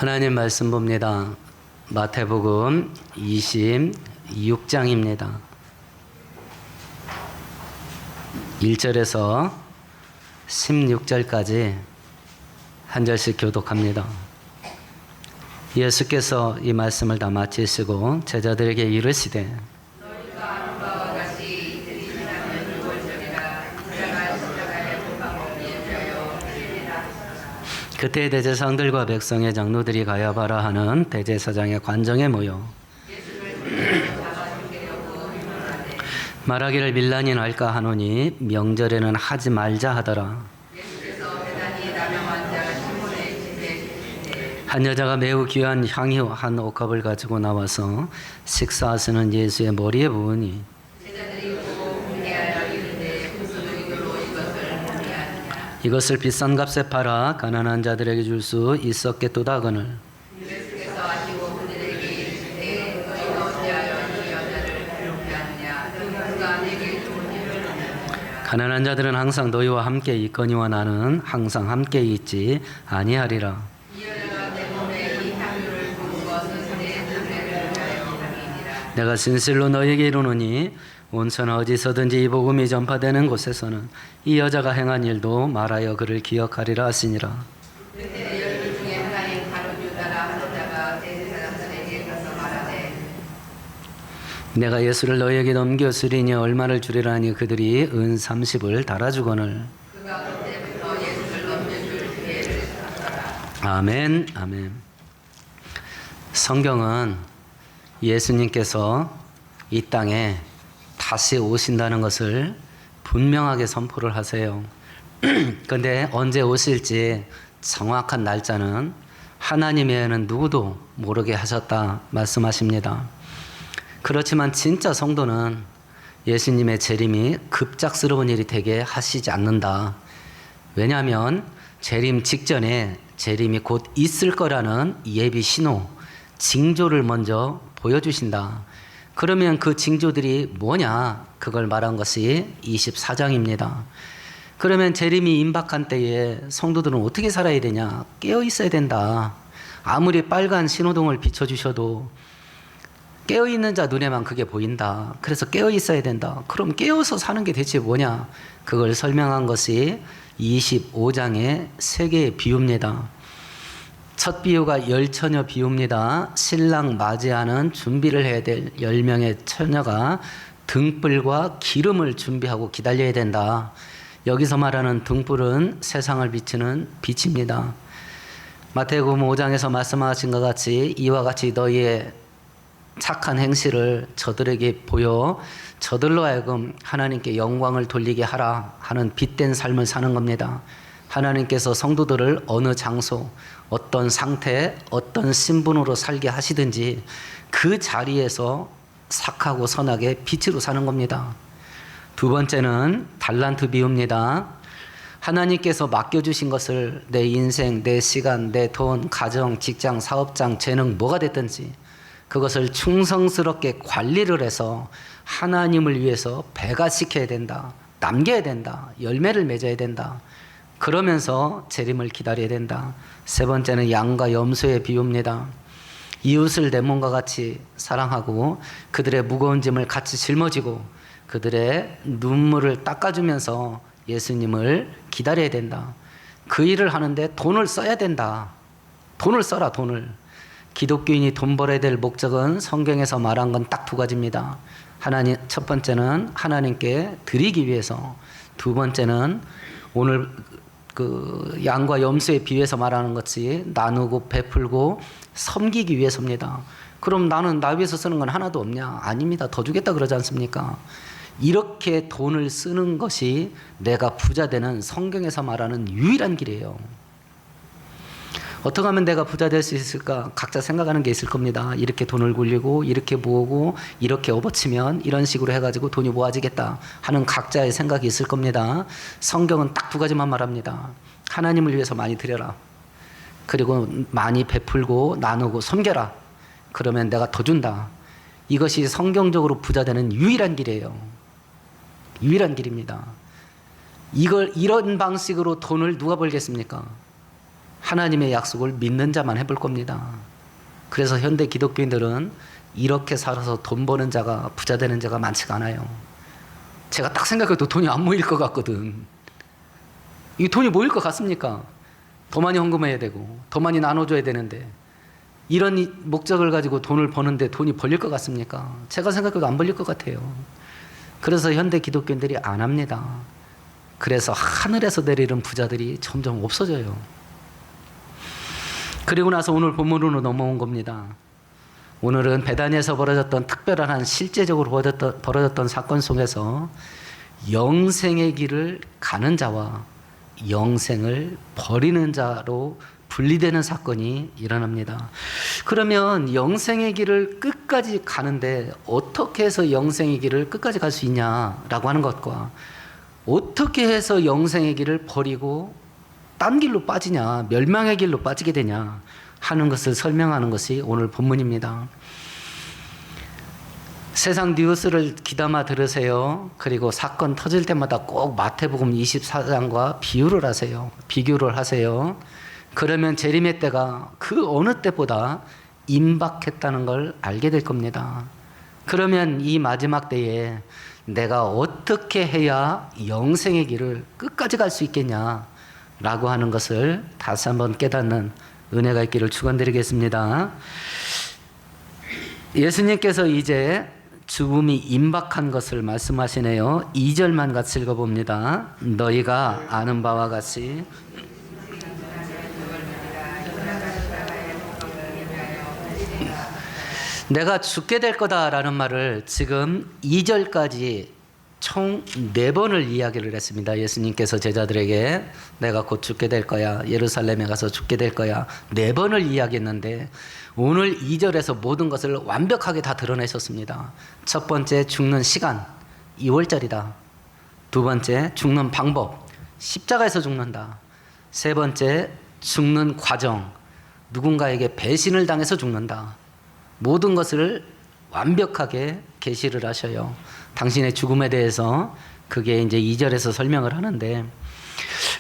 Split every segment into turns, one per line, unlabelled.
하나님 말씀 봅니다. 마태복음 26장입니다. 1절에서 16절까지 한 절씩 교독합니다. 예수께서 이 말씀을 다 마치시고 제자들에게 이르시되 그때 대제사장들과 백성의 장로들이 가야바라 하는 대제사장의 관정에 모여 말하기를 밀란이 날까 하노니 명절에는 하지 말자 하더라. 한 여자가 매우 귀한 향유 한 옥합을 가지고 나와서 식사하시는 예수의 머리에 부으니 이것을 비싼 값에 팔아 가난한 자들에게 줄 수 있었겠도다 하거늘 가난한 자들은 항상 너희와 함께 있거니와 나는 항상 함께 있지 아니하리라. 내가 진실로 너희에게 이르노니 온천 어디서든지 이 복음이 전파되는 곳에서는 이 여자가 행한 일도 말하여 그를 기억하리라 하시니라. 내가 예수를 너희에게 넘겼으리니 얼마를 주리라니 그들이 은 30을 달아주거늘. 아멘, 아멘. 성경은 예수님께서 이 땅에 다시 오신다는 것을 분명하게 선포를 하세요. 그런데 언제 오실지 정확한 날짜는 하나님 외에는 누구도 모르게 하셨다 말씀하십니다. 그렇지만 진짜 성도는 예수님의 재림이 급작스러운 일이 되게 하시지 않는다. 왜냐하면 재림 직전에 재림이 곧 있을 거라는 예비 신호, 징조를 먼저 보여주신다. 그러면 그 징조들이 뭐냐? 그걸 말한 것이 24장입니다. 그러면 재림이 임박한 때에 성도들은 어떻게 살아야 되냐? 깨어 있어야 된다. 아무리 빨간 신호등을 비춰주셔도 깨어있는 자 눈에만 그게 보인다. 그래서 깨어 있어야 된다. 그럼 깨어서 사는 게 대체 뭐냐? 그걸 설명한 것이 25장의 세 개의 비유입니다. 첫 비유가 열처녀 비유입니다. 신랑 맞이하는 준비를 해야 될 10명의 처녀가 등불과 기름을 준비하고 기다려야 된다. 여기서 말하는 등불은 세상을 비추는 빛입니다. 마태복음 5장에서 말씀하신 것 같이 이와 같이 너희의 착한 행실을 저들에게 보여 저들로 하여금 하나님께 영광을 돌리게 하라 하는 빛된 삶을 사는 겁니다. 하나님께서 성도들을 어느 장소, 어떤 상태, 어떤 신분으로 살게 하시든지 그 자리에서 착하고 선하게 빛으로 사는 겁니다. 두 번째는 달란트 비유입니다. 하나님께서 맡겨주신 것을 내 인생, 내 시간, 내 돈, 가정, 직장, 사업장, 재능 뭐가 됐든지 그것을 충성스럽게 관리를 해서 하나님을 위해서 배가시켜야 된다. 남겨야 된다. 열매를 맺어야 된다. 그러면서 재림을 기다려야 된다. 세 번째는 양과 염소의 비유입니다. 이웃을 내 몸과 같이 사랑하고 그들의 무거운 짐을 같이 짊어지고 그들의 눈물을 닦아주면서 예수님을 기다려야 된다. 그 일을 하는데 돈을 써야 된다. 돈을 써라, 돈을. 기독교인이 돈 벌어야 될 목적은 성경에서 말한 건 딱 두 가지입니다. 하나님, 첫 번째는 하나님께 드리기 위해서, 두 번째는 오늘 그 양과 염소의 비유에서 말하는 것이 나누고 베풀고 섬기기 위해서입니다. 그럼 나는 나 위해서 쓰는 건 하나도 없냐? 아닙니다. 더 주겠다 그러지 않습니까? 이렇게 돈을 쓰는 것이 내가 부자 되는 성경에서 말하는 유일한 길이에요. 어떻게 하면 내가 부자 될 수 있을까? 각자 생각하는 게 있을 겁니다. 이렇게 돈을 굴리고 이렇게 모으고 이렇게 업어치면 이런 식으로 해가지고 돈이 모아지겠다 하는 각자의 생각이 있을 겁니다. 성경은 딱 두 가지만 말합니다. 하나님을 위해서 많이 드려라. 그리고 많이 베풀고 나누고 섬겨라. 그러면 내가 더 준다. 이것이 성경적으로 부자 되는 유일한 길이에요. 유일한 길입니다. 이런 방식으로 돈을 누가 벌겠습니까? 하나님의 약속을 믿는 자만 해볼 겁니다. 그래서 현대 기독교인들은 이렇게 살아서 돈 버는 자가 부자 되는 자가 많지가 않아요. 제가 딱 생각해도 돈이 안 모일 것 같거든. 이 돈이 모일 것 같습니까? 더 많이 헌금해야 되고 더 많이 나눠줘야 되는데 이런 목적을 가지고 돈을 버는데 돈이 벌릴 것 같습니까? 제가 생각해도 안 벌릴 것 같아요. 그래서 현대 기독교인들이 안 합니다. 그래서 하늘에서 내리는 부자들이 점점 없어져요. 그리고 나서 오늘 본문으로 넘어온 겁니다. 오늘은 베다니에서 벌어졌던 특별한 한 실제적으로 벌어졌던 사건 속에서 영생의 길을 가는 자와 영생을 버리는 자로 분리되는 사건이 일어납니다. 그러면 영생의 길을 끝까지 가는데 어떻게 해서 영생의 길을 끝까지 갈 수 있냐라고 하는 것과 어떻게 해서 영생의 길을 버리고 딴 길로 빠지냐, 멸망의 길로 빠지게 되냐 하는 것을 설명하는 것이 오늘 본문입니다. 세상 뉴스를 귀담아 들으세요. 그리고 사건 터질 때마다 꼭 마태복음 24장과 비교를 하세요. 그러면 재림의 때가 그 어느 때보다 임박했다는 걸 알게 될 겁니다. 그러면 이 마지막 때에 내가 어떻게 해야 영생의 길을 끝까지 갈 수 있겠냐라고 하는 것을 다시 한번 깨닫는 은혜가 있기를 축원드리겠습니다. 예수님께서 이제 죽음이 임박한 것을 말씀하시네요. 2절만 같이 읽어봅니다. 너희가 아는 바와 같이 내가 죽게 될 거다라는 말을 지금 2절까지 총 4번을 이야기를 했습니다. 예수님께서 제자들에게 내가 곧 죽게 될 거야, 예루살렘에 가서 죽게 될 거야 4번을 이야기했는데 오늘 2절에서 모든 것을 완벽하게 다 드러내셨습니다. 첫 번째, 죽는 시간 2월절이다. 두 번째, 죽는 방법 십자가에서 죽는다. 세 번째, 죽는 과정 누군가에게 배신을 당해서 죽는다. 모든 것을 완벽하게 계시를 하셔요. 당신의 죽음에 대해서 그게 이제 2절에서 설명을 하는데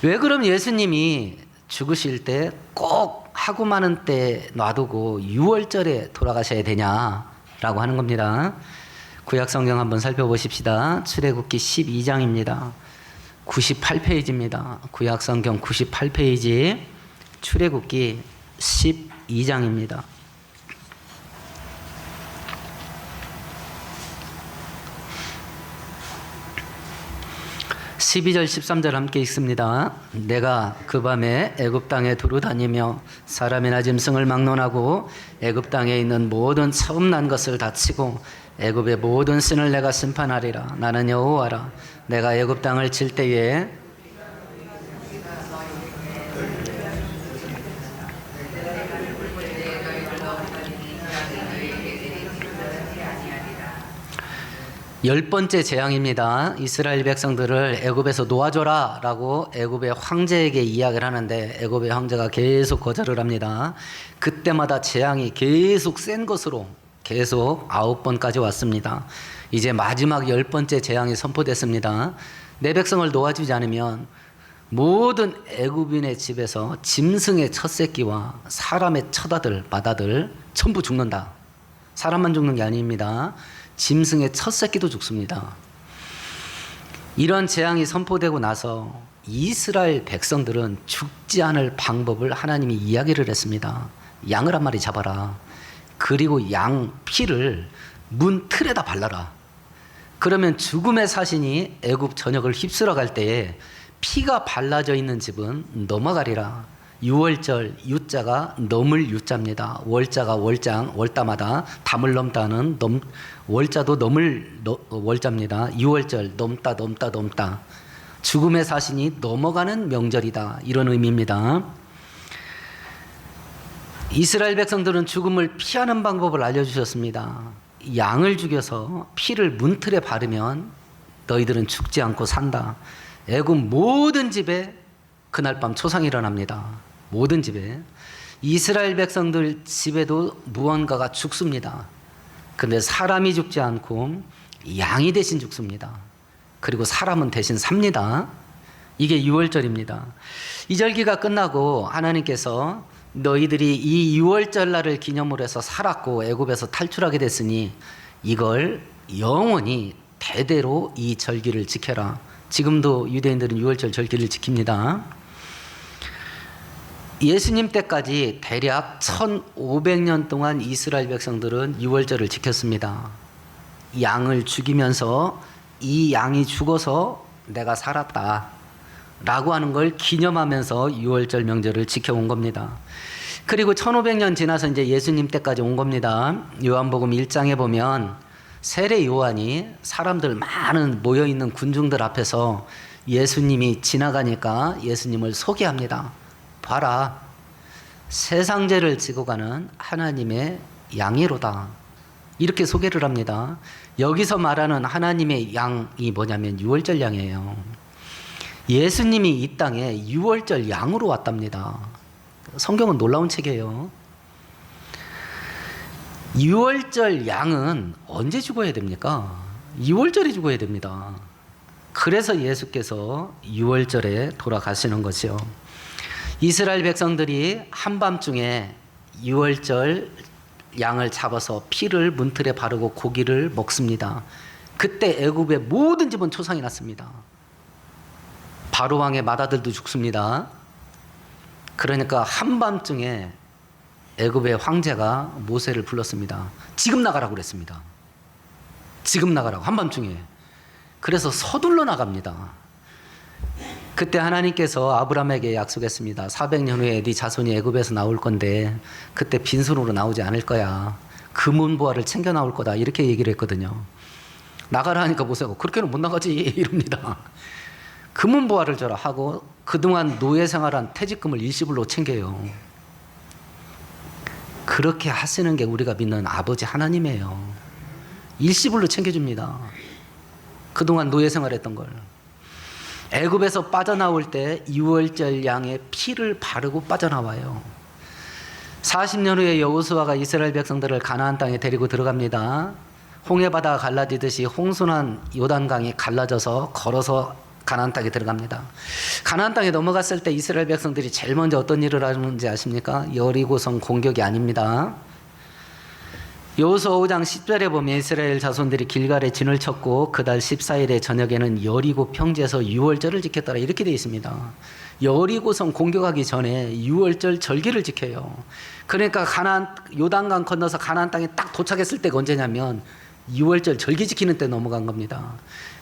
왜 그럼 예수님이 죽으실 때 꼭 하고 많은 때 놔두고 6월절에 돌아가셔야 되냐라고 하는 겁니다. 구약성경 한번 살펴보십시다. 출애굽기 12장입니다. 98페이지입니다. 구약성경 98페이지 출애굽기 12장입니다. 12절 13절 함께 읽습니다. 내가 그 밤에 애굽 땅에 두루 다니며 사람이나 짐승을 막론하고 애굽 땅에 있는 모든 처음 난 것을 다 치고 애굽의 모든 신을 내가 심판하리라. 나는 여호와라. 내가 애굽 땅을 칠 때에 열 번째 재앙입니다. 이스라엘 백성들을 애굽에서 놓아줘라 라고 애굽의 황제에게 이야기를 하는데 애굽의 황제가 계속 거절을 합니다. 그때마다 재앙이 계속 센 것으로 계속 9번까지 왔습니다. 이제 마지막 10번째 재앙이 선포됐습니다. 내 백성을 놓아주지 않으면 모든 애굽인의 집에서 짐승의 첫 새끼와 사람의 첫 아들, 맏아들 전부 죽는다. 사람만 죽는 게 아닙니다. 짐승의 첫 새끼도 죽습니다. 이런 재앙이 선포되고 나서 이스라엘 백성들은 죽지 않을 방법을 하나님이 이야기를 했습니다. 양을 한 마리 잡아라. 그리고 양 피를 문 틀에다 발라라. 그러면 죽음의 사신이 애굽 전역을 휩쓸어 갈 때에 피가 발라져 있는 집은 넘어가리라. 6월절 유자가 넘을 유자입니다. 월자가 월장, 월다마다 담을 넘다는 월자도 넘을 월자입니다. 6월절 넘다 죽음의 사신이 넘어가는 명절이다. 이런 의미입니다. 이스라엘 백성들은 죽음을 피하는 방법을 알려주셨습니다. 양을 죽여서 피를 문틀에 바르면 너희들은 죽지 않고 산다. 애굽 모든 집에 그날 밤 초상이 일어납니다. 모든 집에. 이스라엘 백성들 집에도 무언가가 죽습니다. 근데 사람이 죽지 않고 양이 대신 죽습니다. 그리고 사람은 대신 삽니다. 이게 유월절입니다. 이 절기가 끝나고 하나님께서 너희들이 이 유월절 날을 기념으로 해서 살았고 애굽에서 탈출하게 됐으니 이걸 영원히 대대로 이 절기를 지켜라. 지금도 유대인들은 유월절 절기를 지킵니다. 예수님 때까지 대략 1500년 동안 이스라엘 백성들은 유월절을 지켰습니다. 양을 죽이면서 이 양이 죽어서 내가 살았다 라고 하는 걸 기념하면서 유월절 명절을 지켜온 겁니다. 그리고 1500년 지나서 이제 예수님 때까지 온 겁니다. 요한복음 1장에 보면 세례 요한이 사람들 많은 모여있는 군중들 앞에서 예수님이 지나가니까 예수님을 소개합니다. 봐라, 세상 죄를 지고 가는 하나님의 양이로다. 이렇게 소개를 합니다. 여기서 말하는 하나님의 양이 뭐냐면 유월절 양이에요. 예수님이 이 땅에 유월절 양으로 왔답니다. 성경은 놀라운 책이에요. 유월절 양은 언제 죽어야 됩니까? 유월절에 죽어야 됩니다. 그래서 예수께서 유월절에 돌아가시는 것이요. 이스라엘 백성들이 한밤중에 유월절 양을 잡아서 피를 문틀에 바르고 고기를 먹습니다. 그때 애굽의 모든 집은 초상이 났습니다. 바로 왕의 맏아들도 죽습니다. 그러니까 한밤중에 애굽의 황제가 모세를 불렀습니다. 지금 나가라고 그랬습니다. 지금 나가라고, 한밤중에. 그래서 서둘러 나갑니다. 그때 하나님께서 아브라함에게 약속했습니다. 400년 후에 네 자손이 애굽에서 나올 건데 그때 빈손으로 나오지 않을 거야. 금은보화를 챙겨 나올 거다. 이렇게 얘기를 했거든요. 나가라 하니까 모세가 그렇게는 못 나가지 이럽니다. 금은보화를 줘라 하고 그동안 노예 생활한 퇴직금을 일시불로 챙겨요. 그렇게 하시는 게 우리가 믿는 아버지 하나님이에요. 일시불로 챙겨줍니다. 그동안 노예 생활했던 걸. 애굽에서 빠져나올 때 유월절 양의 피를 바르고 빠져나와요. 40년 후에 여호수아가 이스라엘 백성들을 가나안 땅에 데리고 들어갑니다. 홍해바다가 갈라지듯이 홍순한 요단강이 갈라져서 걸어서 가나안 땅에 들어갑니다. 가나안 땅에 넘어갔을 때 이스라엘 백성들이 제일 먼저 어떤 일을 하는지 아십니까? 여리고성 공격이 아닙니다. 여호수아 5장 10절에 보면 이스라엘 자손들이 길갈에 진을 쳤고 그달 14일의 저녁에는 여리고 평지에서 유월절을 지켰더라. 이렇게 되어 있습니다. 여리고성 공격하기 전에 유월절 절기를 지켜요. 그러니까 가나안 요단강 건너서 가나안 땅에 딱 도착했을 때가 언제냐면 유월절 절기 지키는 때 넘어간 겁니다.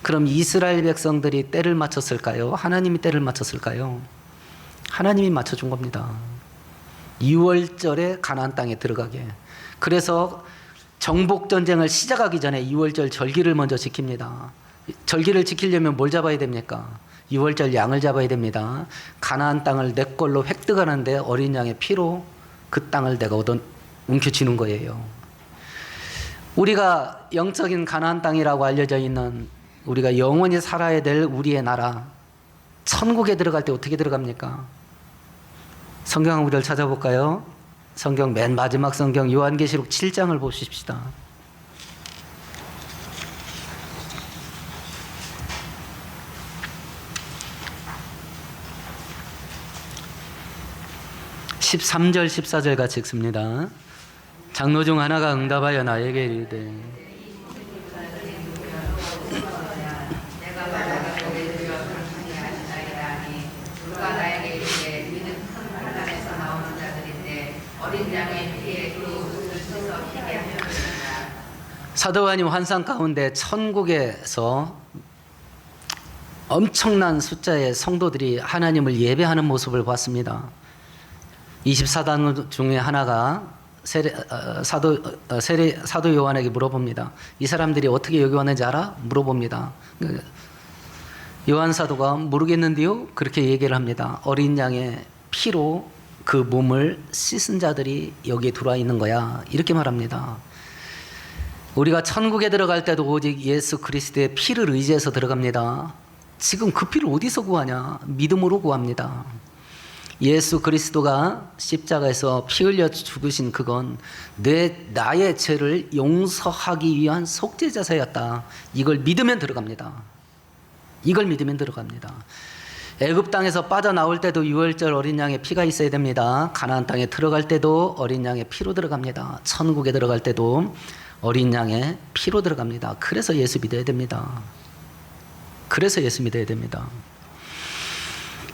그럼 이스라엘 백성들이 때를 맞췄을까요? 하나님이 때를 맞췄을까요? 하나님이 맞춰준 겁니다. 유월절에 가나안 땅에 들어가게. 그래서 정복전쟁을 시작하기 전에 유월절 절기를 먼저 지킵니다. 절기를 지키려면 뭘 잡아야 됩니까? 유월절 양을 잡아야 됩니다. 가나안 땅을 내 걸로 획득하는데 어린 양의 피로 그 땅을 내가 움켜쥐는 거예요. 우리가 영적인 가나안 땅이라고 알려져 있는 우리가 영원히 살아야 될 우리의 나라 천국에 들어갈 때 어떻게 들어갑니까? 성경 한 구절 찾아볼까요? 성경 맨 마지막 성경 요한계시록 7장을 보십시다. (13절) (14절) 같이 읽습니다. 장로 중 하나가 응답하여 나에게 이르되 사도 요한이 환상 가운데 천국에서 엄청난 숫자의 성도들이 하나님을 예배하는 모습을 봤습니다. 24단 중에 하나가 사도 요한에게 물어봅니다. 이 사람들이 어떻게 여기 왔는지 알아? 물어봅니다. 요한 사도가 모르겠는데요? 그렇게 얘기를 합니다. 어린 양의 피로 그 몸을 씻은 자들이 여기에 들어와 있는 거야. 이렇게 말합니다. 우리가 천국에 들어갈 때도 오직 예수 그리스도의 피를 의지해서 들어갑니다. 지금 그 피를 어디서 구하냐? 믿음으로 구합니다. 예수 그리스도가 십자가에서 피 흘려 죽으신 그건 나의 죄를 용서하기 위한 속죄제사였다. 이걸 믿으면 들어갑니다. 이걸 믿으면 들어갑니다. 애굽 땅에서 빠져나올 때도 유월절 어린 양의 피가 있어야 됩니다. 가나안 땅에 들어갈 때도 어린 양의 피로 들어갑니다. 천국에 들어갈 때도 어린 양의 피로 들어갑니다. 그래서 예수 믿어야 됩니다. 그래서 예수 믿어야 됩니다.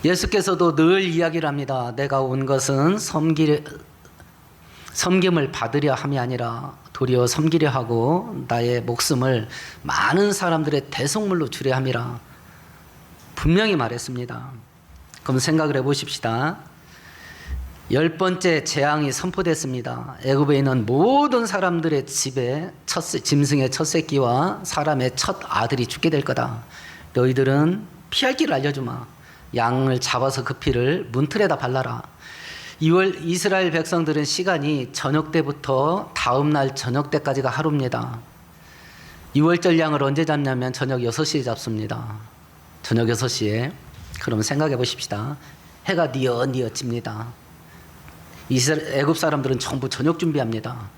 예수께서도 늘 이야기를 합니다. 내가 온 것은 섬김을 받으려 함이 아니라 도리어 섬기려 하고 나의 목숨을 많은 사람들의 대속물로 주려 함이라 분명히 말했습니다. 그럼 생각을 해보십시다. 10번째 재앙이 선포됐습니다. 애굽에 있는 모든 사람들의 집에 짐승의 첫 새끼와 사람의 첫 아들이 죽게 될 거다. 너희들은 피할 길을 알려주마. 양을 잡아서 그 피를 문틀에다 발라라. 이스라엘 백성들은 시간이 저녁 때부터 다음 날 저녁 때까지가 하루입니다. 유월절 양을 언제 잡냐면 저녁 6시에 잡습니다. 저녁 6시에. 그럼 생각해 보십시다. 해가 뉘엿뉘엿 집니다. 애굽 사람들은 전부 저녁 준비합니다.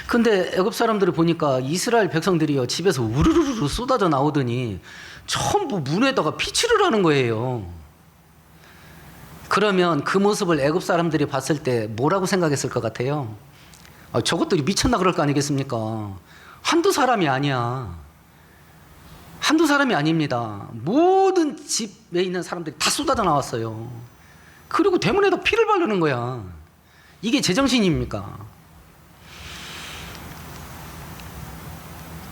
근데 애굽 사람들을 보니까 이스라엘 백성들이요, 집에서 우르르르 쏟아져 나오더니 전부 문에다가 피칠을 하는 거예요. 그러면 그 모습을 애굽 사람들이 봤을 때 뭐라고 생각했을 것 같아요? 저것들이 미쳤나 그럴 거 아니겠습니까? 한두 사람이 아니야. 한두 사람이 아닙니다. 모든 집에 있는 사람들이 다 쏟아져 나왔어요. 그리고 대문에다 피를 바르는 거야. 이게 제정신입니까?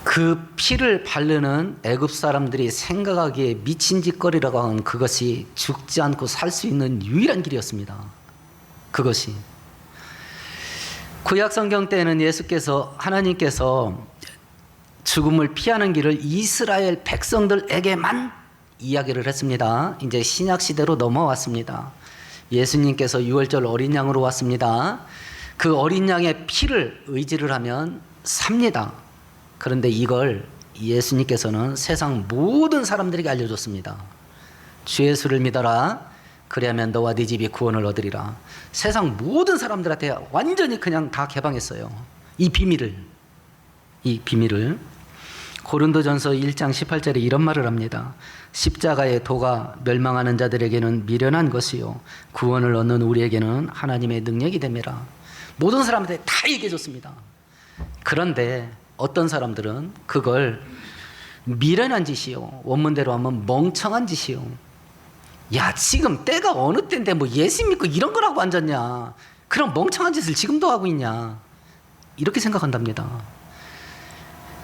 그 피를 바르는 애굽 사람들이 생각하기에 미친 짓거리라고 하는 그것이 죽지 않고 살 수 있는 유일한 길이었습니다. 그것이. 구약 성경 때는 하나님께서 죽음을 피하는 길을 이스라엘 백성들에게만 이야기를 했습니다. 이제 신약 시대로 넘어왔습니다. 예수님께서 유월절 어린 양으로 왔습니다. 그 어린 양의 피를 의지를 하면 삽니다. 그런데 이걸 예수님께서는 세상 모든 사람들에게 알려줬습니다. 주 예수를 믿어라. 그리하면 너와 네 집이 구원을 얻으리라. 세상 모든 사람들한테 완전히 그냥 다 개방했어요. 이 비밀을. 고린도전서 1장 18절에 이런 말을 합니다. 십자가의 도가 멸망하는 자들에게는 미련한 것이요 구원을 얻는 우리에게는 하나님의 능력이 됨이라. 모든 사람들이 다 얘기해 줬습니다. 그런데 어떤 사람들은 그걸 미련한 짓이요, 원문대로 하면 멍청한 짓이요, 야 지금 때가 어느 때인데 뭐 예수 믿고 이런 거라고 앉았냐, 그런 멍청한 짓을 지금도 하고 있냐, 이렇게 생각한답니다.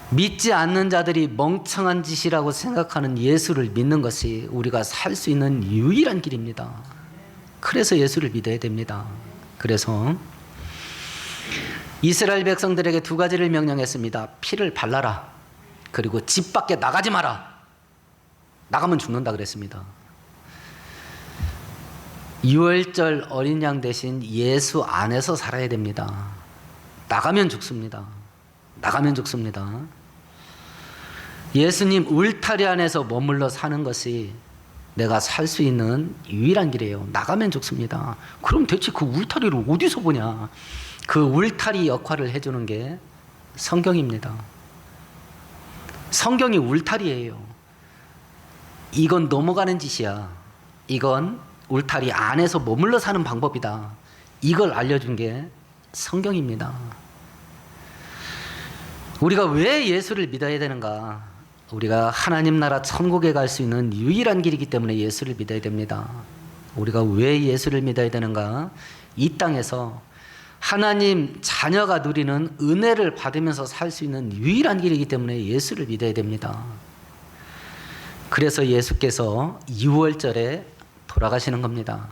믿지 않는 자들이 멍청한 짓이라고 생각하는 예수를 믿는 것이 우리가 살 수 있는 유일한 길입니다. 그래서 예수를 믿어야 됩니다. 그래서 이스라엘 백성들에게 두 가지를 명령했습니다. 피를 발라라. 그리고 집 밖에 나가지 마라. 나가면 죽는다 그랬습니다. 유월절 어린 양 대신 예수 안에서 살아야 됩니다. 나가면 죽습니다. 나가면 죽습니다. 예수님 울타리 안에서 머물러 사는 것이 내가 살 수 있는 유일한 길이에요. 나가면 죽습니다. 그럼 대체 그 울타리를 어디서 보냐? 그 울타리 역할을 해주는 게 성경입니다. 성경이 울타리예요. 이건 넘어가는 짓이야. 이건 울타리 안에서 머물러 사는 방법이다. 이걸 알려준 게 성경입니다. 우리가 왜 예수를 믿어야 되는가? 우리가 하나님 나라 천국에 갈 수 있는 유일한 길이기 때문에 예수를 믿어야 됩니다. 우리가 왜 예수를 믿어야 되는가? 이 땅에서 하나님 자녀가 누리는 은혜를 받으면서 살 수 있는 유일한 길이기 때문에 예수를 믿어야 됩니다. 그래서 예수께서 유월절에 돌아가시는 겁니다.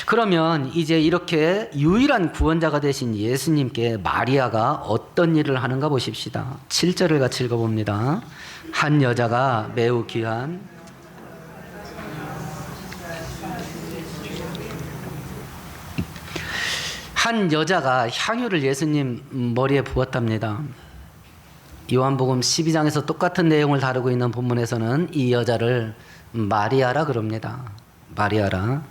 그러면 이제 이렇게 유일한 구원자가 되신 예수님께 마리아가 어떤 일을 하는가 보십시다. 7절을 같이 읽어봅니다. 한 여자가 매우 귀한 향유를 예수님 머리에 부었답니다. 요한복음 12장에서 똑같은 내용을 다루고 있는 본문에서는 이 여자를 마리아라 그럽니다. 마리아라.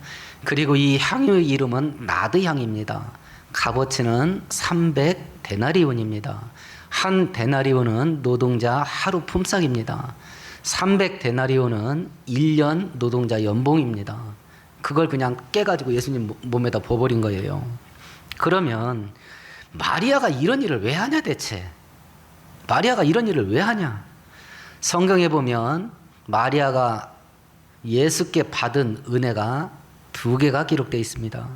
그리고 이 향유의 이름은 나드향입니다. 값어치는 300데나리온입니다. 한 데나리온은 노동자 하루 품삯입니다. 300데나리온은 1년 노동자 연봉입니다. 그걸 그냥 깨가지고 예수님 몸에다 부어버린 거예요. 그러면 마리아가 이런 일을 왜 하냐 대체? 마리아가 이런 일을 왜 하냐? 성경에 보면 마리아가 예수께 받은 은혜가 2개가 기록되어 있습니다.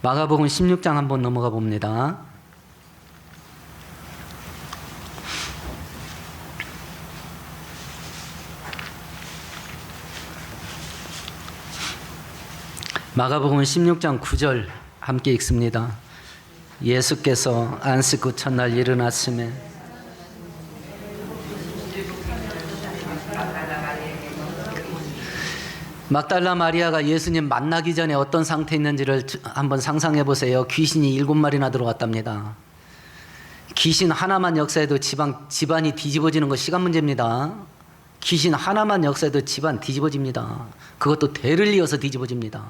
마가복음 16장 한번 넘어가 봅니다. 마가복음 16장 9절 함께 읽습니다. 예수께서 안식 후 첫날 이른 아침에 막달라 마리아가 예수님 만나기 전에 어떤 상태에 있는지를 한번 상상해 보세요. 귀신이 7마리나 들어왔답니다. 귀신 하나만 역사해도 집안이 뒤집어지는 거 시간 문제입니다. 귀신 하나만 역사해도 집안 뒤집어집니다. 그것도 대를 이어서 뒤집어집니다.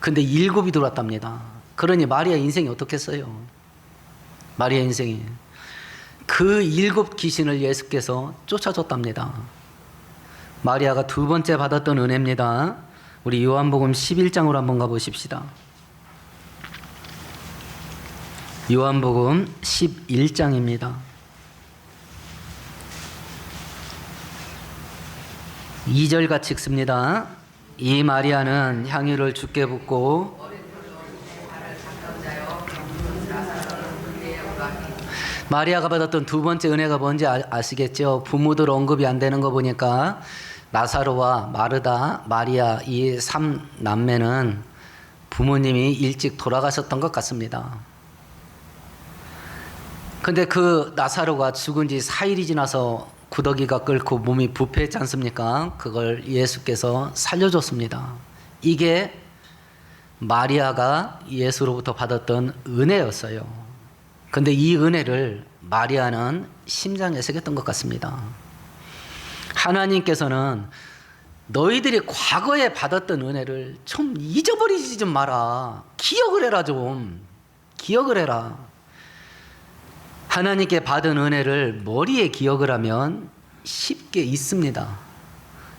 근데 7이 들어왔답니다. 그러니 마리아 인생이 어떻겠어요? 마리아 인생이. 그 7 귀신을 예수께서 쫓아줬답니다. 마리아가 2번째 받았던 은혜입니다. 우리 요한복음 11장으로 한번 가보십시다. 요한복음 11장입니다. 2절 같이 읽습니다. 이 마리아는 향유를 주께 붓고 마리아가 받았던 2번째 은혜가 뭔지 아시겠죠? 부모들 언급이 안 되는 거 보니까 나사로와 마르다, 마리아 이 3남매는 부모님이 일찍 돌아가셨던 것 같습니다. 근데 그 나사로가 죽은 지 4일이 지나서 구더기가 끓고 몸이 부패했지 않습니까? 그걸 예수께서 살려줬습니다. 이게 마리아가 예수로부터 받았던 은혜였어요. 근데 이 은혜를 마리아는 심장에 새겼던 것 같습니다. 하나님께서는 너희들이 과거에 받았던 은혜를 좀 잊어버리지 좀 마라. 기억을 해라 좀. 기억을 해라. 하나님께 받은 은혜를 머리에 기억을 하면 쉽게 잊습니다.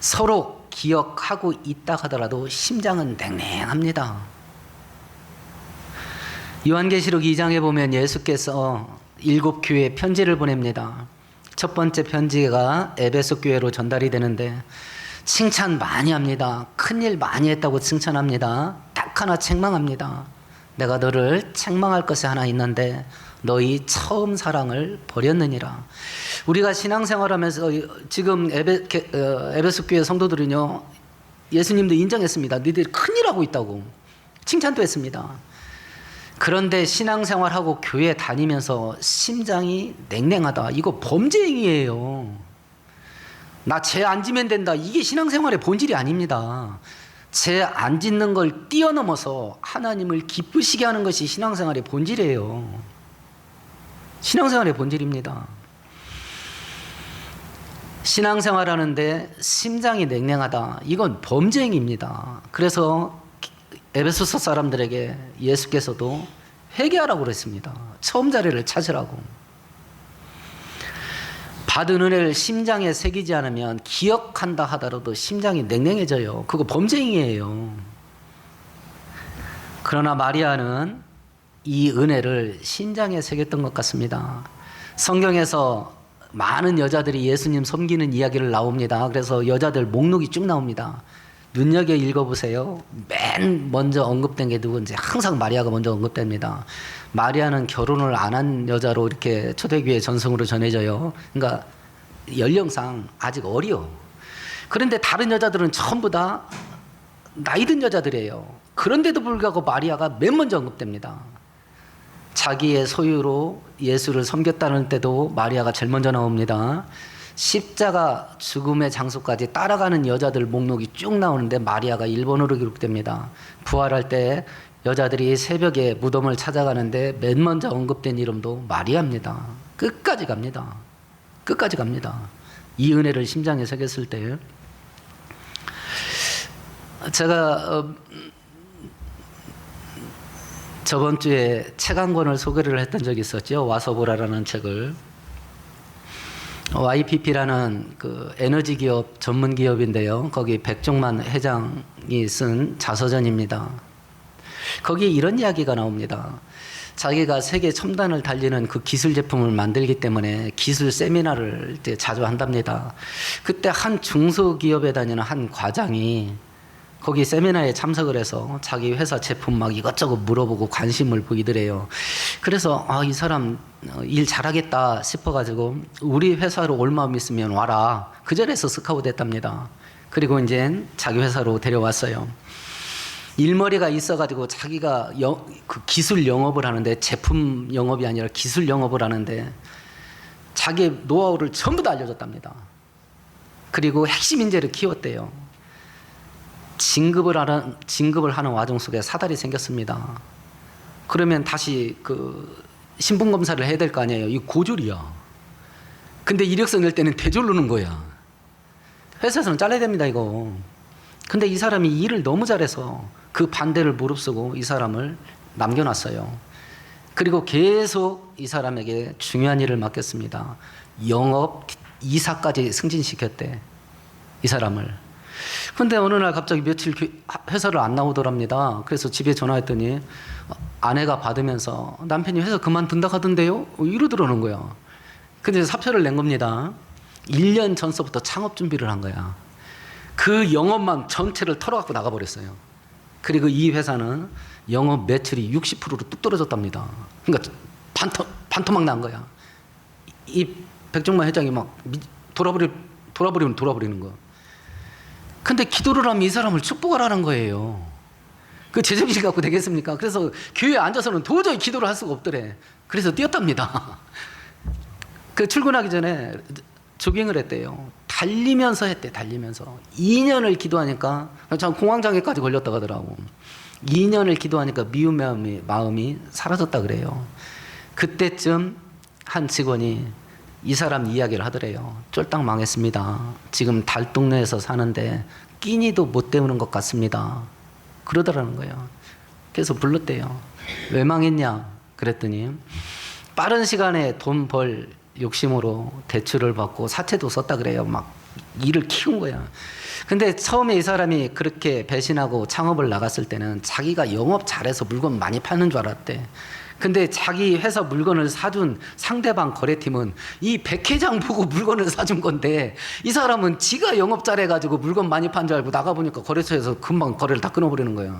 서로 기억하고 있다 하더라도 심장은 냉랭합니다. 요한계시록 2장에 보면 예수께서 7 교회에 편지를 보냅니다. 첫 번째 편지가 에베소 교회로 전달이 되는데 칭찬 많이 합니다. 큰일 많이 했다고 칭찬합니다. 딱 하나 책망합니다. 내가 너를 책망할 것이 하나 있는데 너희 처음 사랑을 버렸느니라. 우리가 신앙생활하면서 지금 에베소 교회 성도들은요, 예수님도 인정했습니다. 너희들이 큰일하고 있다고 칭찬도 했습니다. 그런데 신앙생활하고 교회 다니면서 심장이 냉랭하다. 이거 범죄 행위예요. 나 죄 안 지면 된다. 이게 신앙생활의 본질이 아닙니다. 죄 안 짓는 걸 뛰어넘어서 하나님을 기쁘시게 하는 것이 신앙생활의 본질이에요. 신앙생활의 본질입니다. 신앙생활하는데 심장이 냉랭하다. 이건 범죄 행위입니다. 그래서 에베소서 사람들에게 예수께서도 회개하라고 그랬습니다. 처음 자리를 찾으라고. 받은 은혜를 심장에 새기지 않으면 기억한다 하더라도 심장이 냉랭해져요. 그거 범죄 행위예요. 그러나 마리아는 이 은혜를 심장에 새겼던 것 같습니다. 성경에서 많은 여자들이 예수님 섬기는 이야기를 나옵니다. 그래서 여자들 목록이 쭉 나옵니다. 눈여겨 읽어보세요. 맨 먼저 언급된 게 누군지 항상 마리아가 먼저 언급됩니다. 마리아는 결혼을 안 한 여자로 이렇게 초대교회 전승으로 전해져요. 그러니까 연령상 아직 어려. 그런데 다른 여자들은 전부 다 나이 든 여자들이에요. 그런데도 불구하고 마리아가 맨 먼저 언급됩니다. 자기의 소유로 예수를 섬겼다는 때도 마리아가 제일 먼저 나옵니다. 십자가 죽음의 장소까지 따라가는 여자들 목록이 쭉 나오는데 마리아가 1번으로 기록됩니다. 부활할 때 여자들이 새벽에 무덤을 찾아가는데 맨 먼저 언급된 이름도 마리아입니다. 끝까지 갑니다. 끝까지 갑니다. 이 은혜를 심장에 새겼을 때 제가 저번 주에 책 한 권을 소개를 했던 적이 있었죠. 와서 보라라는 책을. YPP라는 그 에너지 기업 전문 기업인데요. 거기 백종만 회장이 쓴 자서전입니다. 거기에 이런 이야기가 나옵니다. 자기가 세계 첨단을 달리는 그 기술 제품을 만들기 때문에 기술 세미나를 이제 자주 한답니다. 그때 한 중소기업에 다니는 한 과장이 거기 세미나에 참석을 해서 자기 회사 제품 막 이것저것 물어보고 관심을 보이더래요. 그래서 이 사람 일 잘하겠다 싶어가지고 우리 회사로 올 마음 있으면 와라. 그 자리에서 스카우트 했답니다. 그리고 이제 자기 회사로 데려왔어요. 일머리가 있어가지고 자기가 그 기술 영업을 하는데, 제품 영업이 아니라 기술 영업을 하는데 자기 노하우를 전부 다 알려줬답니다. 그리고 핵심 인재를 키웠대요. 진급을 하는 와중 속에 사달이 생겼습니다. 그러면 다시 그 신분 검사를 해야 될 거 아니에요. 이거 고졸이야. 근데 이력서 낼 때는 대졸로 넣는 거야. 회사에서는 잘라야 됩니다, 이거. 근데 이 사람이 일을 너무 잘해서 그 반대를 무릅쓰고 이 사람을 남겨놨어요. 그리고 계속 이 사람에게 중요한 일을 맡겼습니다. 영업 이사까지 승진시켰대, 이 사람을. 근데 어느 날 갑자기 며칠 회사를 안 나오더랍니다. 그래서 집에 전화했더니 아내가 받으면서 남편이 회사 그만둔다 하던데요? 이러더라는 거야. 근데 사표를 낸 겁니다. 1년 전서부터 창업 준비를 한 거야. 그 영업만 전체를 털어갖고 나가버렸어요. 그리고 이 회사는 영업 매출이 60%로 뚝 떨어졌답니다. 그러니까 반토막 난 거야. 이 백종만 회장이 막 돌아버리면 돌아버리는 거. 근데 기도를 하면 이 사람을 축복하라는 거예요. 그 제정신 갖고 되겠습니까? 그래서 교회에 앉아서는 도저히 기도를 할 수가 없더래. 그래서 뛰었답니다. 그 출근하기 전에 조깅을 했대요. 달리면서 했대, 달리면서. 2년을 기도하니까, 참 공황장애까지 걸렸다고 하더라고. 2년을 기도하니까 미운 마음이 사라졌다 그래요. 그때쯤 한 직원이 이 사람 이야기를 하더래요. 쫄딱 망했습니다. 지금 달동네에서 사는데 끼니도 못 때우는 것 같습니다. 그러더라는 거예요. 그래서 불렀대요. 왜 망했냐? 그랬더니 빠른 시간에 돈 벌 욕심으로 대출을 받고 사채도 썼다 그래요. 막 일을 키운 거야. 근데 처음에 이 사람이 그렇게 배신하고 창업을 나갔을 때는 자기가 영업 잘해서 물건 많이 파는 줄 알았대. 근데 자기 회사 물건을 사준 상대방 거래팀은 이 백회장 보고 물건을 사준 건데, 이 사람은 지가 영업 잘해가지고 물건 많이 판 줄 알고 나가보니까 거래처에서 금방 거래를 다 끊어버리는 거예요.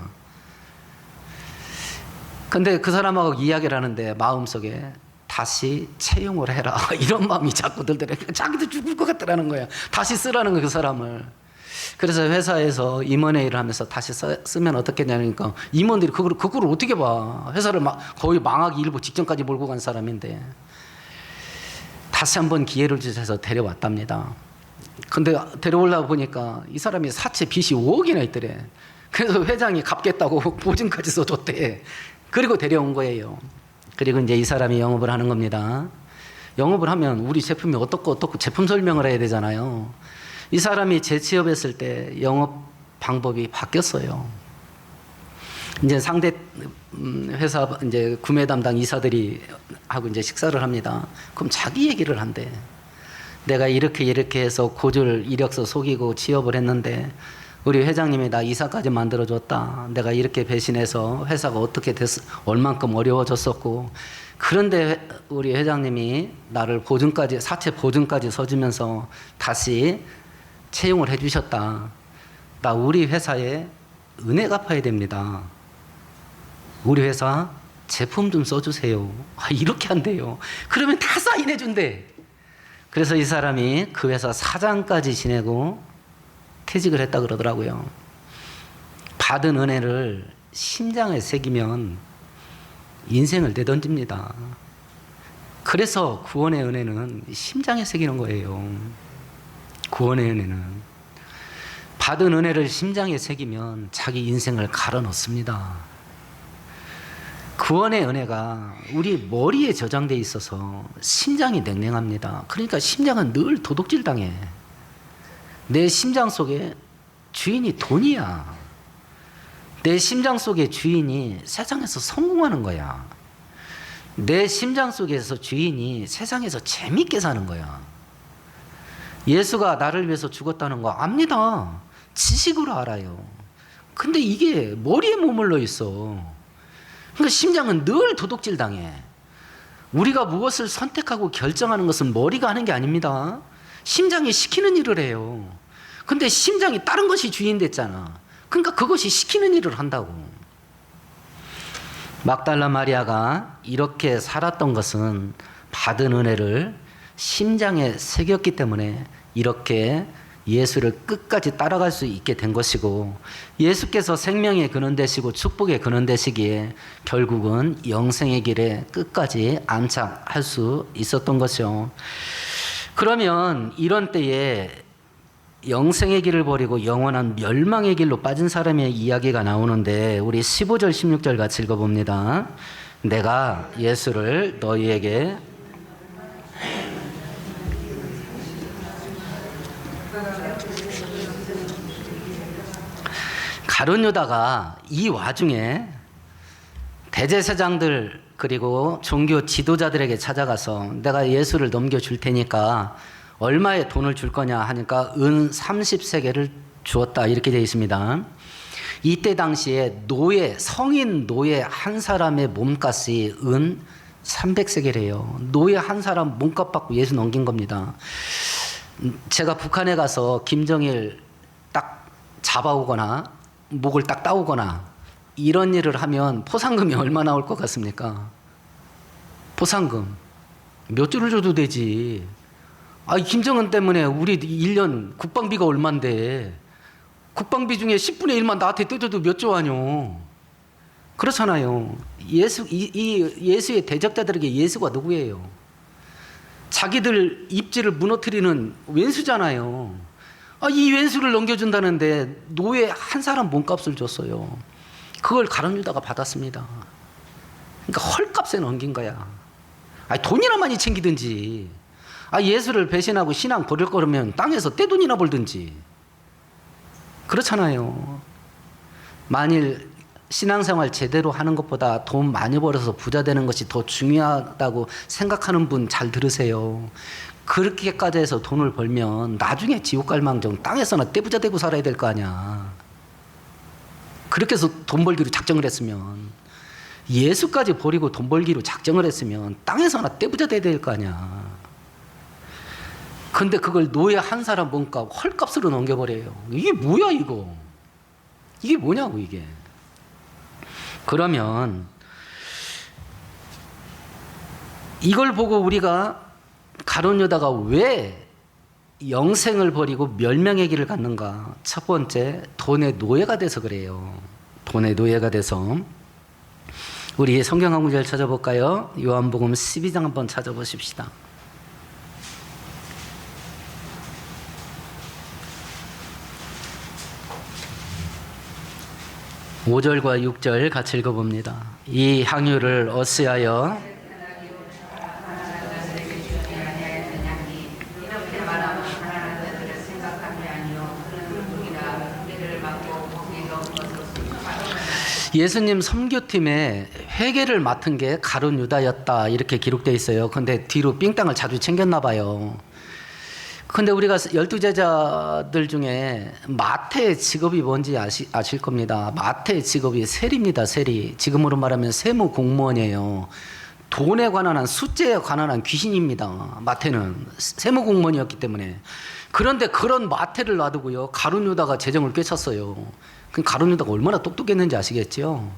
근데 그 사람하고 이야기를 하는데 마음속에 다시 채용을 해라, 이런 마음이 자꾸 들더라고요. 자기도 죽을 것 같더라는 거야. 다시 쓰라는 거야, 그 사람을. 그래서 회사에서 임원회의를 하면서 다시 쓰면 어떻겠냐니까 임원들이 그걸 어떻게 봐. 회사를 거의 망하기 일보 직전까지 몰고 간 사람인데. 다시 한번 기회를 주셔서 데려왔답니다. 근데 데려오려고 보니까 이 사람이 사채 빚이 5억이나 있더래. 그래서 회장이 갚겠다고 보증까지 써줬대. 그리고 데려온 거예요. 그리고 이제 이 사람이 영업을 하는 겁니다. 영업을 하면 우리 제품이 어떻고 제품 설명을 해야 되잖아요. 이 사람이 재취업했을 때 영업 방법이 바뀌었어요. 이제 상대 회사 이제 구매 담당 이사들이 하고 이제 식사를 합니다. 그럼 자기 얘기를 한대. 내가 이렇게 해서 고졸 이력서 속이고 취업을 했는데 우리 회장님이 나 이사까지 만들어줬다. 내가 이렇게 배신해서 회사가 어떻게 됐어, 얼만큼 어려워졌었고, 그런데 우리 회장님이 나를 사채 보증까지 서주면서 다시 채용을 해주셨다. 나 우리 회사에 은혜 갚아야 됩니다. 우리 회사 제품 좀 써주세요. 이렇게 한대요. 그러면 다 사인해 준대. 그래서 이 사람이 그 회사 사장까지 지내고 퇴직을 했다 그러더라고요. 받은 은혜를 심장에 새기면 인생을 내던집니다. 그래서 구원의 은혜는 심장에 새기는 거예요. 구원의 은혜는 받은 은혜를 심장에 새기면 자기 인생을 갈아 넣습니다. 구원의 은혜가 우리 머리에 저장돼 있어서 심장이 냉랭합니다. 그러니까 심장은 늘 도둑질 당해. 내 심장 속에 주인이 돈이야. 내 심장 속의 주인이 세상에서 성공하는 거야. 내 심장 속에서 주인이 세상에서 재밌게 사는 거야. 예수가 나를 위해서 죽었다는 거 압니다. 지식으로 알아요. 근데 이게 머리에 머물러 있어. 그러니까 심장은 늘 도둑질 당해. 우리가 무엇을 선택하고 결정하는 것은 머리가 하는 게 아닙니다. 심장이 시키는 일을 해요. 근데 심장이 다른 것이 주인 됐잖아. 그러니까 그것이 시키는 일을 한다고. 막달라 마리아가 이렇게 살았던 것은 받은 은혜를 심장에 새겼기 때문에 이렇게 예수를 끝까지 따라갈 수 있게 된 것이고, 예수께서 생명의 근원 되시고 축복의 근원 되시기에 결국은 영생의 길에 끝까지 안착할 수 있었던 것이죠. 그러면 이런 때에 영생의 길을 버리고 영원한 멸망의 길로 빠진 사람의 이야기가 나오는데, 우리 15절 16절 같이 읽어봅니다. 내가 예수를 너희에게 가룟 유다가 이 와중에 대제사장들 그리고 종교 지도자들에게 찾아가서 내가 예수를 넘겨줄 테니까 얼마의 돈을 줄 거냐 하니까 은 30세겔을 주었다, 이렇게 되어 있습니다. 이때 당시에 성인 노예 한 사람의 몸값이 은 300세겔이에요. 노예 한 사람 몸값 받고 예수 넘긴 겁니다. 제가 북한에 가서 김정일 딱 잡아오거나 목을 딱 따오거나 이런 일을 하면 포상금이 얼마 나올 것 같습니까? 포상금 몇 줄을 줘도 되지. 김정은 때문에 우리 1년 국방비가 얼만데 국방비 중에 10분의 1만 나한테 뜯어도 몇 조 아뇨. 그렇잖아요. 예수의 대적자들에게 예수가 누구예요? 자기들 입지를 무너뜨리는 왼수잖아요. 이 왼수를 넘겨준다는데 노예 한 사람 몸값을 줬어요. 그걸 가룟 유다가 받았습니다. 그러니까 헐값에 넘긴 거야. 돈이나 많이 챙기든지, 예수를 배신하고 신앙 버릴 거면 땅에서 떼돈이나 벌든지. 그렇잖아요. 만일 신앙생활 제대로 하는 것보다 돈 많이 벌어서 부자 되는 것이 더 중요하다고 생각하는 분 잘 들으세요. 그렇게까지 해서 돈을 벌면 나중에 지옥 갈 망정 땅에서나 떼부자 되고 살아야 될 거 아니야. 그렇게 해서 돈 벌기로 작정을 했으면, 예수까지 버리고 돈 벌기로 작정을 했으면 땅에서나 떼부자 돼야 될 거 아니야. 근데 그걸 노예 한 사람 몸값 헐값으로 넘겨버려요. 이게 뭐야 이거. 이게 뭐냐고 이게. 그러면 이걸 보고 우리가 가룟 유다가 왜 영생을 버리고 멸망의 길을 갔는가? 첫 번째, 돈의 노예가 돼서 그래요. 돈의 노예가 돼서. 우리 성경 한 구절 찾아볼까요? 요한복음 12장 한번 찾아보십시다. 5절과 6절 같이 읽어봅니다. 이 향유를 어찌하여 예수님 선교팀의 회계를 맡은 게 가룟 유다였다, 이렇게 기록되어 있어요. 근데 뒤로 삥땅을 자주 챙겼나 봐요. 근데 우리가 12제자들 중에 마태의 직업이 뭔지 아실 겁니다. 마태의 직업이 세리입니다. 세리. 지금으로 말하면 세무 공무원이에요. 돈에 관한 한, 숫자에 관한 한 귀신입니다. 마태는 세무 공무원이었기 때문에. 그런데 그런 마태를 놔두고요, 가룟 유다가 재정을 꿰찼어요. 그럼 가룟 유다가 얼마나 똑똑했는지 아시겠죠?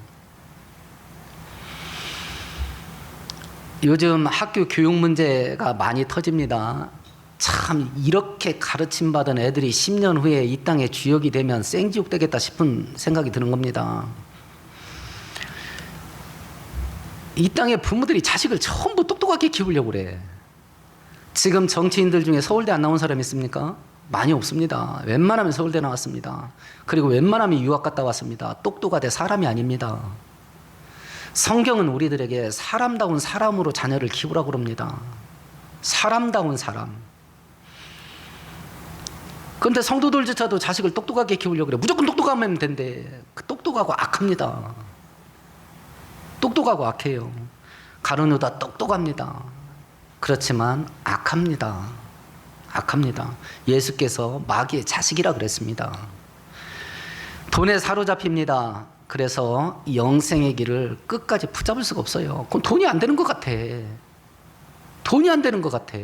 요즘 학교 교육 문제가 많이 터집니다. 참, 이렇게 가르침받은 애들이 10년 후에 이 땅에 주역이 되면 생지옥 되겠다 싶은 생각이 드는 겁니다. 이 땅에 부모들이 자식을 전부 똑똑하게 키우려고 그래. 지금 정치인들 중에 서울대 안 나온 사람 있습니까? 많이 없습니다. 웬만하면 서울대 나왔습니다. 그리고 웬만하면 유학 갔다 왔습니다. 똑똑하대 사람이 아닙니다. 성경은 우리들에게 사람다운 사람으로 자녀를 키우라고 그럽니다. 사람다운 사람. 그런데 성도들조차도 자식을 똑똑하게 키우려고 그래. 무조건 똑똑하면 된대. 똑똑하고 악합니다. 똑똑하고 악해요. 가룟 유다 똑똑합니다. 그렇지만 악합니다. 악합니다. 예수께서 마귀의 자식이라 그랬습니다. 돈에 사로잡힙니다. 그래서 영생의 길을 끝까지 붙잡을 수가 없어요. 그럼 돈이 안 되는 것 같아. 돈이 안 되는 것 같아.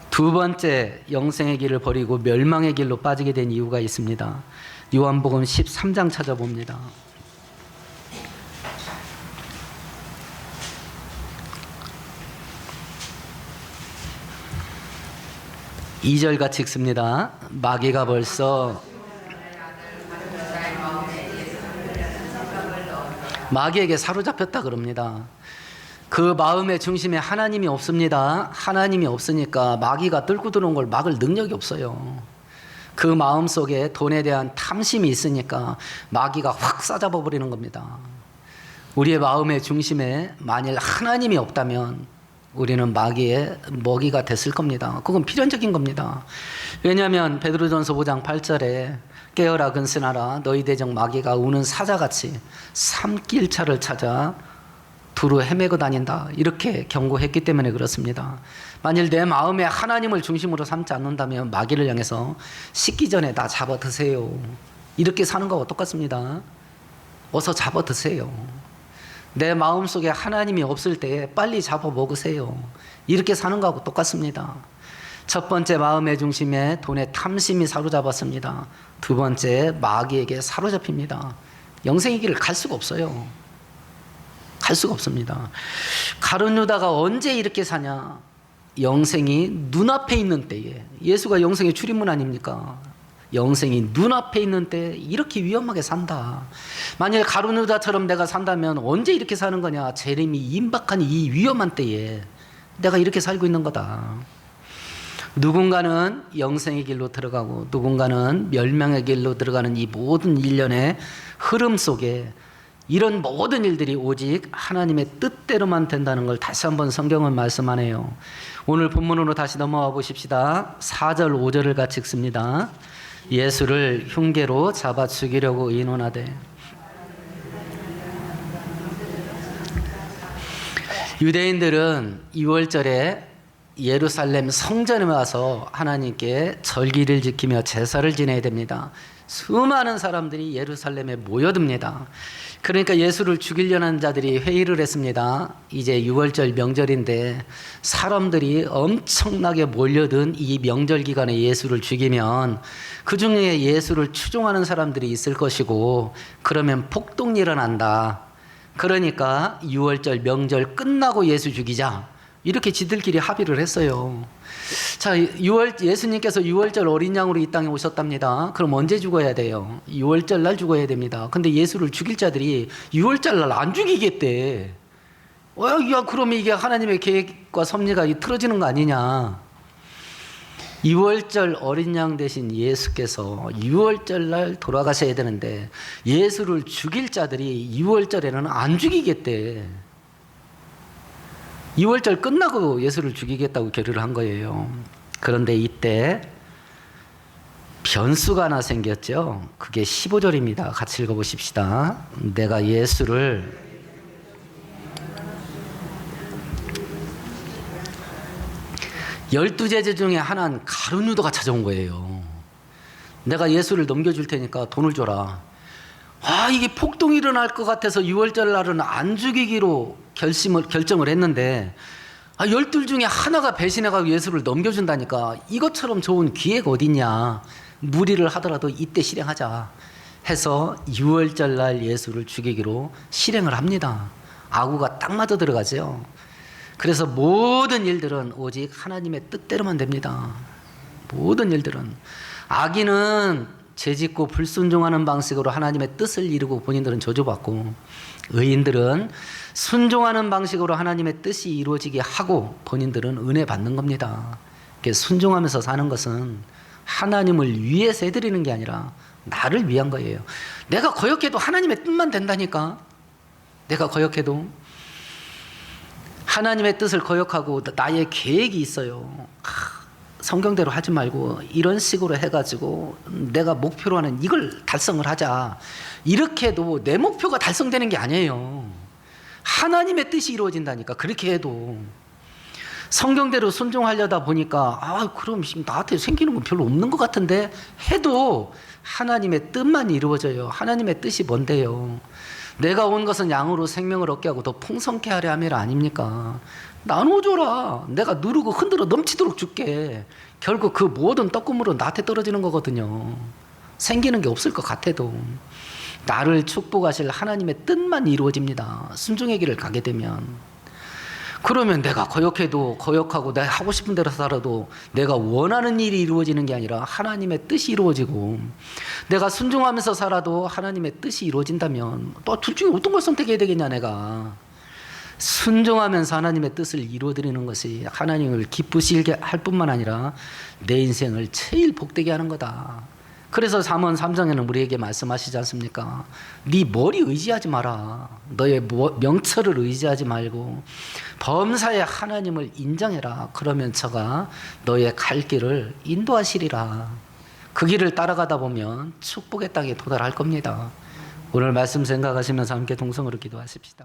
두 번째, 영생의 길을 버리고 멸망의 길로 빠지게 된 이유가 있습니다. 요한복음 13장 찾아봅니다. 2절 같이 읽습니다. 마귀가 벌써 마귀에게 사로잡혔다 그럽니다. 그 마음의 중심에 하나님이 없습니다. 하나님이 없으니까 마귀가 뚫고 들어온 걸 막을 능력이 없어요. 그 마음 속에 돈에 대한 탐심이 있으니까 마귀가 확 싸잡아 버리는 겁니다. 우리의 마음의 중심에 만일 하나님이 없다면 우리는 마귀의 먹이가 됐을 겁니다. 그건 필연적인 겁니다. 왜냐하면 베드로전서 5장 8절에 깨어라 근신하라 너희 대적 마귀가 우는 사자같이 삼킬 차를 찾아 두루 헤매고 다닌다 이렇게 경고했기 때문에 그렇습니다. 만일 내 마음에 하나님을 중심으로 삼지 않는다면 마귀를 향해서 식기 전에 다 잡아 드세요 이렇게 사는 거와 똑같습니다. 어서 잡아 드세요. 내 마음속에 하나님이 없을 때 빨리 잡아 먹으세요. 이렇게 사는 거하고 똑같습니다. 첫 번째, 마음의 중심에 돈의 탐심이 사로잡았습니다. 두 번째, 마귀에게 사로잡힙니다. 영생의 길을 갈 수가 없어요. 갈 수가 없습니다. 가룟 유다가 언제 이렇게 사냐? 영생이 눈앞에 있는 때에. 예수가 영생의 출입문 아닙니까? 영생이 눈앞에 있는 때 이렇게 위험하게 산다. 만일 가룟 유다처럼 내가 산다면 언제 이렇게 사는 거냐? 재림이 임박한 이 위험한 때에 내가 이렇게 살고 있는 거다. 누군가는 영생의 길로 들어가고 누군가는 멸망의 길로 들어가는 이 모든 일련의 흐름 속에 이런 모든 일들이 오직 하나님의 뜻대로만 된다는 걸 다시 한번 성경은 말씀하네요. 오늘 본문으로 다시 넘어와 보십시다. 4절 5절을 같이 읽습니다. 예수를 흉계로 잡아 죽이려고 의논하되. 유대인들은 2월절에 예루살렘 성전에 와서 하나님께 절기를 지키며 제사를 지내야 됩니다. 수많은 사람들이 예루살렘에 모여듭니다. 그러니까 예수를 죽이려는 자들이 회의를 했습니다. 이제 6월절 명절인데 사람들이 엄청나게 몰려든 이 명절 기간에 예수를 죽이면 그 중에 예수를 추종하는 사람들이 있을 것이고 그러면 폭동이 일어난다. 그러니까 6월절 명절 끝나고 예수 죽이자. 이렇게 지들끼리 합의를 했어요. 자, 예수님께서 6월절 어린 양으로 이 땅에 오셨답니다. 그럼 언제 죽어야 돼요? 6월절 날 죽어야 됩니다. 근데 예수를 죽일 자들이 6월절 날 안 죽이겠대. 야, 그러면 이게 하나님의 계획과 섭리가 틀어지는 거 아니냐? 6월절 어린 양 대신 예수께서 6월절 날 돌아가셔야 되는데 예수를 죽일 자들이 6월절에는 안 죽이겠대. 2월절 끝나고 예수를 죽이겠다고 결의를 한 거예요. 그런데 이때 변수가 하나 생겼죠. 그게 15절입니다. 같이 읽어보십시다. 내가 예수를 열두 제자 중에 하나는 가룟 유다가 찾아온 거예요. 내가 예수를 넘겨줄 테니까 돈을 줘라. 이게 폭동이 일어날 것 같아서 6월절 날은 안 죽이기로 결정을 했는데 12 중에 하나가 배신해가지고 예수를 넘겨준다니까 이것처럼 좋은 기회가 어딨냐. 무리를 하더라도 이때 실행하자 해서 6월절 날 예수를 죽이기로 실행을 합니다. 아구가 딱 맞아 들어가죠. 그래서 모든 일들은 오직 하나님의 뜻대로만 됩니다. 모든 일들은. 악인은 죄짓고 불순종하는 방식으로 하나님의 뜻을 이루고 본인들은 저주받고, 의인들은 순종하는 방식으로 하나님의 뜻이 이루어지게 하고 본인들은 은혜 받는 겁니다. 순종하면서 사는 것은 하나님을 위해서 해드리는 게 아니라 나를 위한 거예요. 내가 거역해도 하나님의 뜻만 된다니까. 내가 거역해도 하나님의 뜻을 거역하고 나의 계획이 있어요. 성경대로 하지 말고 이런 식으로 해가지고 내가 목표로 하는 이걸 달성을 하자. 이렇게 해도 내 목표가 달성되는 게 아니에요. 하나님의 뜻이 이루어진다니까. 그렇게 해도. 성경대로 순종하려다 보니까 그럼 나한테 생기는 건 별로 없는 것 같은데 해도 하나님의 뜻만 이루어져요. 하나님의 뜻이 뭔데요? 내가 온 것은 양으로 생명을 얻게 하고 더 풍성케 하려 함이라 아닙니까? 나눠줘라. 내가 누르고 흔들어 넘치도록 줄게. 결국 그 모든 떡구물은 나한테 떨어지는 거거든요. 생기는 게 없을 것 같아도 나를 축복하실 하나님의 뜻만 이루어집니다. 순종의 길을 가게 되면. 그러면 내가 거역해도 거역하고 내가 하고 싶은 대로 살아도 내가 원하는 일이 이루어지는 게 아니라 하나님의 뜻이 이루어지고, 내가 순종하면서 살아도 하나님의 뜻이 이루어진다면 또 둘 중에 어떤 걸 선택해야 되겠냐. 내가 순종하면서 하나님의 뜻을 이루어드리는 것이 하나님을 기쁘시게 할 뿐만 아니라 내 인생을 제일 복되게 하는 거다. 그래서 잠언 3장에는 우리에게 말씀하시지 않습니까? 네 머리 의지하지 마라. 너의 명철을 의지하지 말고 범사의 하나님을 인정해라. 그러면 저가 너의 갈 길을 인도하시리라. 그 길을 따라가다 보면 축복의 땅에 도달할 겁니다. 오늘 말씀 생각하시면서 함께 동성으로 기도하십시다.